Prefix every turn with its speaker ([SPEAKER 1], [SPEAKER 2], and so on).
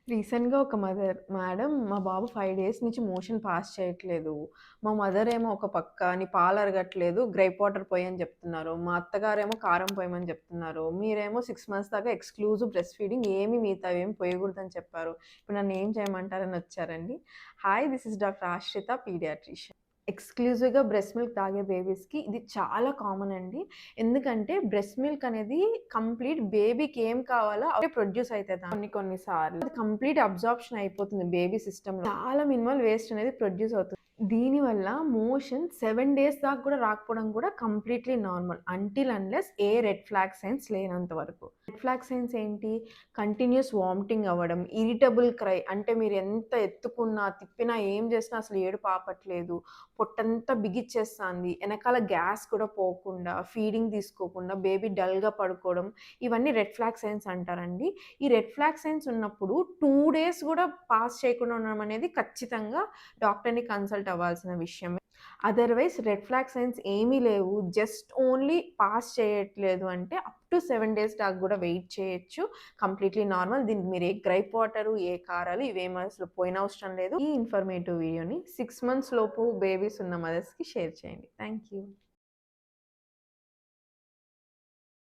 [SPEAKER 1] రీసెంట్‌గా ఒక mother, "madam మా బాబు 5 డేస్ నుంచి మోషన్ పాస్ చేయట్లేదు. మా మదర్ ఏమో ఒక పక్క నీ పాలు అరగట్లేదు, గ్రేప్ వాటర్ పొయ్యి అని చెప్తున్నారు. మా అత్తగారేమో కారం పొయ్యమని చెప్తున్నారు. మీరేమో 6 మంత్స్ దాకా ఎక్స్‌క్లూజివ్ బ్రెస్ట్ ఫీడింగ్ ఏమి మిగతావేమి పొయ్యకూడదని చెప్పారు. ఇప్పుడు నన్ను ఏం చేయమంటారని" వచ్చారండి. హాయ్, దిస్ ఇస్ డాక్టర్ ఆశ్రిత పీడియాట్రిషియన్. ఎక్స్‌క్లూజివ్‌గా బ్రెస్ట్ మిల్క్ తాగే బేబీస్‌కి ఇది చాలా కామన్ అండి. ఎందుకంటే బ్రెస్ట్ మిల్క్ అనేది కంప్లీట్ బేబీకి ఏం కావాలో అవే ప్రొడ్యూస్ అయితది. కొన్ని కొన్ని సార్లు అది కంప్లీట్ అబ్జార్ప్షన్ అయిపోతుంది బేబీ సిస్టమ్‌లో. చాలా మినిమల్ వేస్ట్ అనేది ప్రొడ్యూస్ అవుతుంది. దీనివల్ల మోషన్ 7 డేస్ దాకా కూడా రాకపోవడం కూడా కంప్లీట్‌లీ నార్మల్. అంటిల్ అన్‌లెస్ ఏ రెడ్ ఫ్లాగ్ సైన్స్ లేనంత వరకు. రెడ్ ఫ్లాగ్ సైన్స్ ఏంటి? కంటిన్యూయస్ వామిటింగ్ అవ్వడం, ఇరిటబుల్ క్రై అంటే మీరు ఎంత ఎత్తుకున్నా, తిప్పినా, ఏం చేసినా అసలు ఏడుపు ఆపట్లేదు. పొట్టంతా బిగిచ్చేస్తాంది. ఎనకాల గ్యాస్ కూడా పోకుండా, ఫీడింగ్ తీసుకోకుండా, బేబీ డల్‌గా పడుకోవడం, ఇవన్నీ రెడ్ ఫ్లాగ్ సైన్స్ అంటారండి. ఈ రెడ్ ఫ్లాగ్ సైన్స్ ఉన్నప్పుడు 2 డేస్ గూడా పాస్ చేయకుండా ఉండడం అనేది ఖచ్చితంగా డాక్టర్‌ని కన్సల్ట్ అవ్వాల్సిన విషయమే. అదర్‌వైస్ రెడ్ ఫ్లాగ్ సైన్స్ ఏమీ లేవు. జస్ట్ ఓన్లీ పాస్ చేయట్లేదు అంటే అప్ టు 7 డేస్ దాకా గూడా వెయిట్ చేయొచ్చు. Completely normal. దీనికి మీరు ఏ గ్రైప్ వాటరు, ఏ కారాలు ఇవేమి అసలు పోయనవసరం లేదు. ఈ ఇన్ఫర్మేటివ్ వీడియోని 6 మంత్స్ లోపు బేబీస్ ఉన్న మదర్స్‌కి షేర్ చేయండి. Thank you.